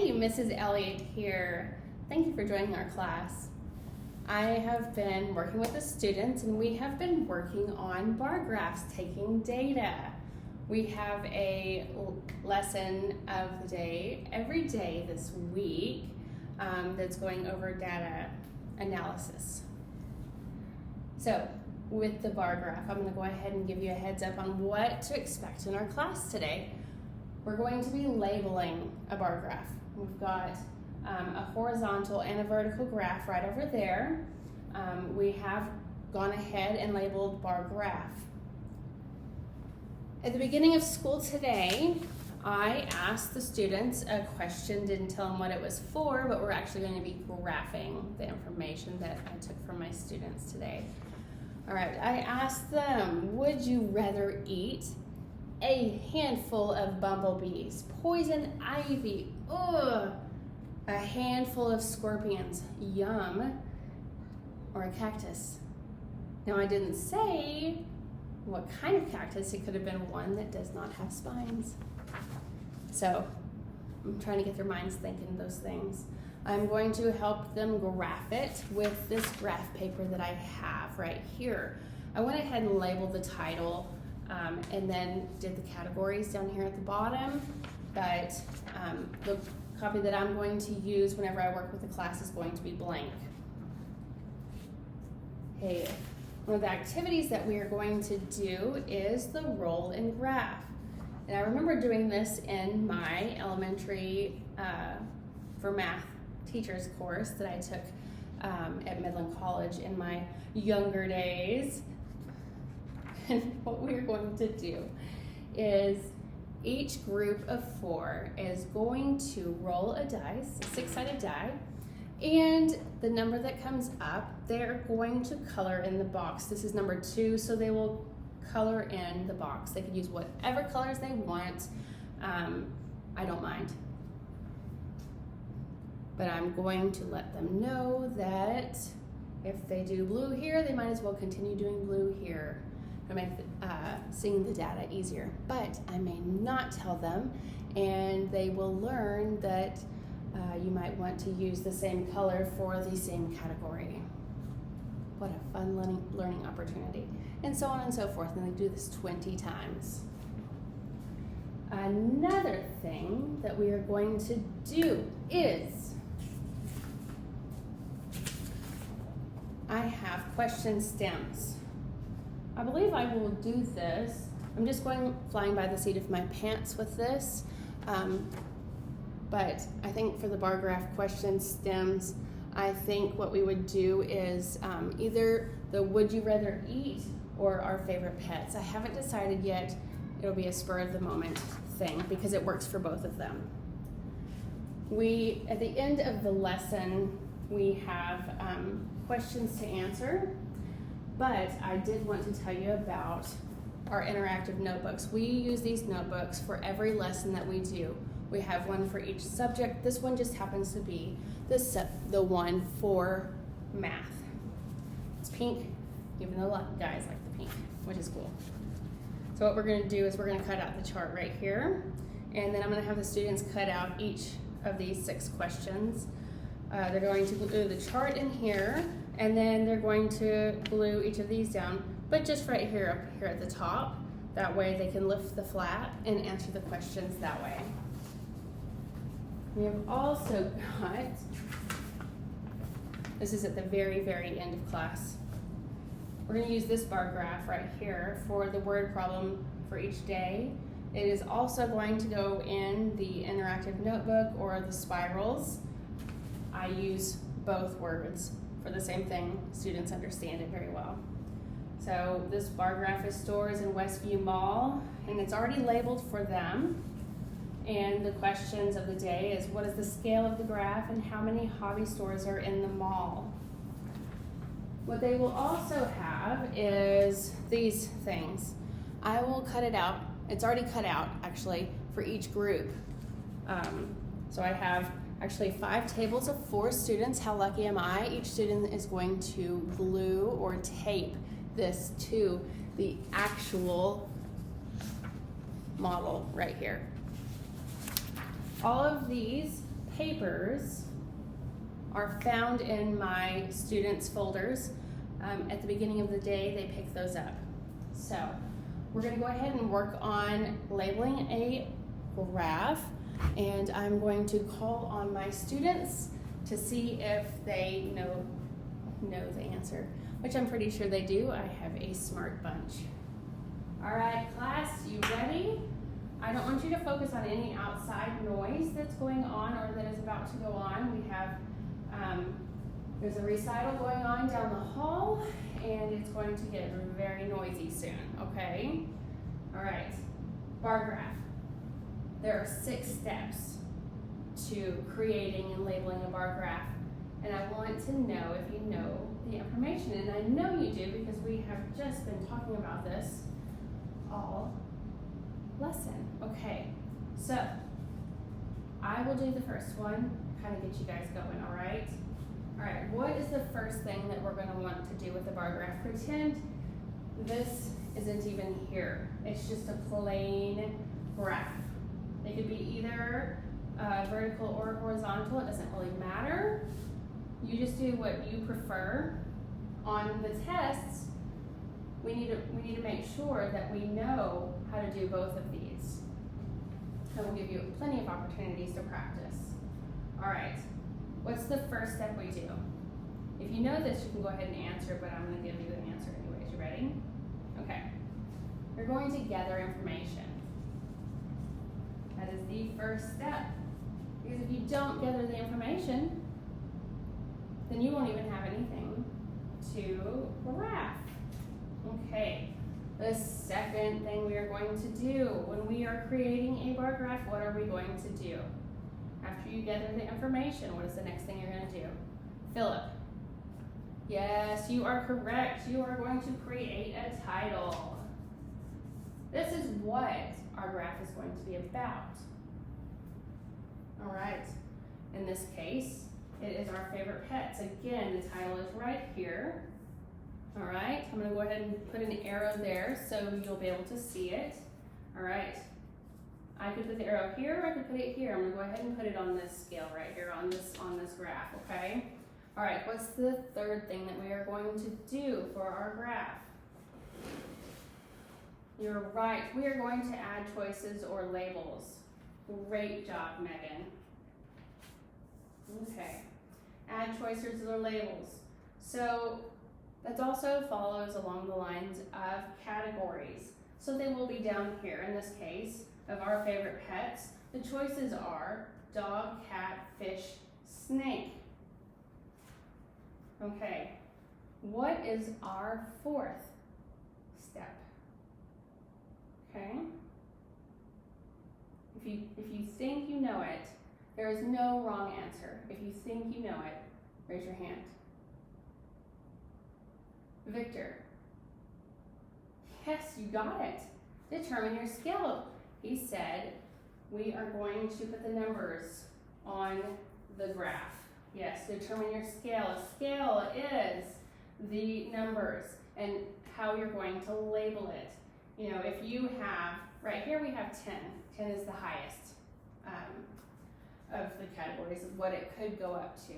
Hey, Mrs. Elliott here. Thank you for joining our class. I have been working with the students and we have been working on bar graphs, taking data. We have a lesson of the day every day this week that's going over data analysis. So with the bar graph, I'm going to go ahead and give you a heads up on what to expect in our class today. We're going to be labeling a bar graph. We've got a horizontal and a vertical graph right over there. We have gone ahead and labeled bar graph. At the beginning of school today, I asked the students a question, didn't tell them what it was for, but we're actually going to be graphing the information that I took from my students today. All right, I asked them, would you rather eat a handful of bumblebees, poison ivy, ugh, a handful of scorpions, yum, or a cactus? Now I didn't say what kind of cactus. It could have been one that does not have spines. So I'm trying to get their minds thinking those things. I'm going to help them graph it with this graph paper that I have right here. I went ahead and labeled the title and then did the categories down here at the bottom, but the copy that I'm going to use whenever I work with the class is going to be blank. Hey, one of the activities that we are going to do is the roll and graph. And I remember doing this in my elementary for math teachers course that I took at Midland College in my younger days. And what we're going to do is each group of 4 is going to roll a dice, a 6-sided die, and the number that comes up, they're going to color in the box. This is number 2, so they will color in the box. They can use whatever colors they want. I don't mind. But I'm going to let them know that if they do blue here, they might as well continue doing blue here to make seeing the data easier. But I may not tell them, and they will learn that you might want to use the same color for the same category. What a fun learning opportunity. And so on and so forth, and they do this 20 times. Another thing that we are going to do is I have question stems. I believe I will do this. I'm just flying by the seat of my pants with this. But I think for the bar graph question stems, I think what we would do is either the would you rather eat or our favorite pets. I haven't decided yet. It'll be a spur of the moment thing because it works for both of them. At the end of the lesson, we have questions to answer, but I did want to tell you about our interactive notebooks. We use these notebooks for every lesson that we do. We have one for each subject. This one just happens to be the one for math. It's pink, even though a lot of guys like the pink, which is cool. So what we're going to do is we're going to cut out the chart right here, and then I'm going to have the students cut out each of these 6 questions. They're going to glue the chart in here, and then they're going to glue each of these down, but just right here, up here at the top. That way they can lift the flap and answer the questions that way. We have also got, this is at the very, very end of class. We're going to use this bar graph right here for the word problem for each day. It is also going to go in the interactive notebook or the spirals. I use both words for the same thing. Students understand it very well. So this bar graph is stores in Westview Mall, and it's already labeled for them. And the questions of the day is, what is the scale of the graph and how many hobby stores are in the mall? What they will also have is these things. I will cut it out. It's already cut out, actually, for each group. So I have actually 5 tables of 4 students. How lucky am I? Each student is going to glue or tape this to the actual model right here. All of these papers are found in my students' folders. At the beginning of the day, they pick those up. So we're going to go ahead and work on labeling a graph, and I'm going to call on my students to see if they know the answer, which I'm pretty sure they do. I have a smart bunch. All right, class, you ready? I don't want you to focus on any outside noise that's going on or that is about to go on. We have, there's a recital going on down the hall, and it's going to get very noisy soon, okay? All right, bar graph. There are 6 steps to creating and labeling a bar graph, and I want to know if you know the information, and I know you do because we have just been talking about this all lesson. Okay, so I will do the first one, kind of get you guys going, all right? All right, what is the first thing that we're gonna want to do with the bar graph? Pretend this isn't even here. It's just a plain graph. It could be either vertical or horizontal, it doesn't really matter. You just do what you prefer. On the tests, we need to make sure that we know how to do both of these. And we'll give you plenty of opportunities to practice. All right, what's the first step we do? If you know this, you can go ahead and answer, but I'm gonna give you the answer anyways. You ready? Okay. You're going to gather information. That is the first step. Because if you don't gather the information, then you won't even have anything to graph. Okay, the second thing we are going to do when we are creating a bar graph, what are we going to do? After you gather the information, what is the next thing you're going to do? Philip. Yes, you are correct. You are going to create a title. This is what our graph is going to be about. All right, in this case, it is our favorite pets. Again, the title is right here. All right, I'm gonna go ahead and put an arrow there so you'll be able to see it. All right, I could put the arrow here, or I could put it here. I'm gonna go ahead and put it on this scale right here, on this graph, okay? All right, what's the third thing that we are going to do for our graph? You're right, we are going to add choices or labels. Great job, Megan. Okay, add choices or labels. So that also follows along the lines of categories. So they will be down here. In this case, of our favorite pets, the choices are dog, cat, fish, snake. Okay, what is our fourth step? Okay, if you think you know it, there is no wrong answer. If you think you know it, raise your hand. Victor. Yes, you got it. Determine your scale. He said we are going to put the numbers on the graph. Yes, determine your scale. A scale is the numbers and how you're going to label it. You know, if you have, right here we have 10. 10 is the highest of the categories of what it could go up to.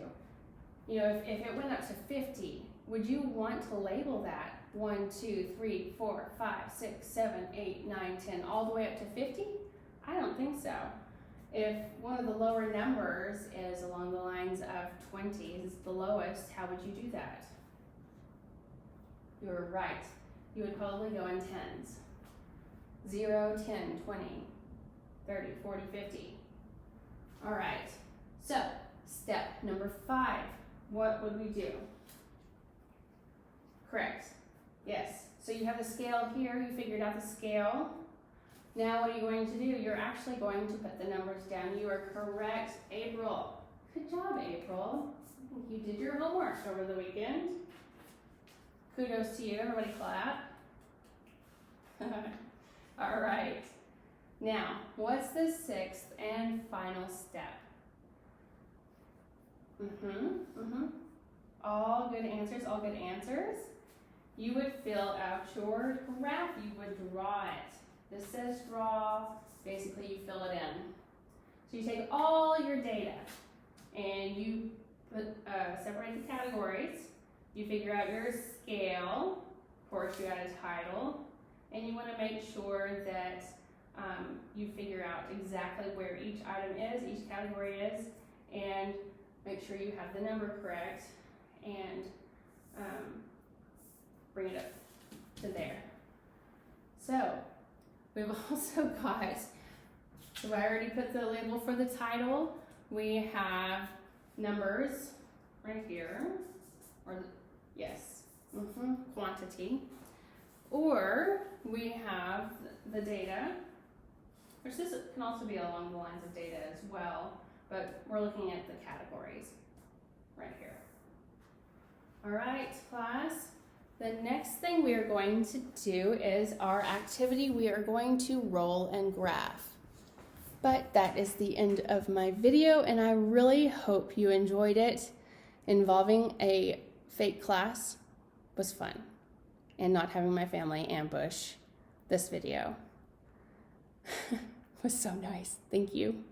You know, if it went up to 50, would you want to label that 1, 2, 3, 4, 5, 6, 7, 8, 9, 10, all the way up to 50? I don't think so. If one of the lower numbers is along the lines of 20 is the lowest, how would you do that? You're right. You would probably go in tens. 0, 10, 20, 30, 40, 50. All right, so step number 5, what would we do? Correct, yes. So you have the scale here, you figured out the scale. Now what are you going to do? You're actually going to put the numbers down. You are correct, April. Good job, April. I think you did your homework over the weekend. Kudos to you, everybody clap. All right. Now, what's the 6th and final step? All good answers, all good answers. You would fill out your graph, you would draw it. This says draw, basically you fill it in. So you take all your data and you separate the categories. You figure out your scale. Of course, you add a title. And you want to make sure that you figure out exactly where each item is, each category is, and make sure you have the number correct, and bring it up to there. So we've also got, so I already put the label for the title. We have numbers right here, or yes, quantity. Or we have the data, which this can also be along the lines of data as well, but we're looking at the categories right here. All right, class. The next thing we are going to do is our activity. We are going to roll and graph. But that is the end of my video, and I really hope you enjoyed it. Involving a fake class was fun, and not having my family ambush this video was so nice. Thank you.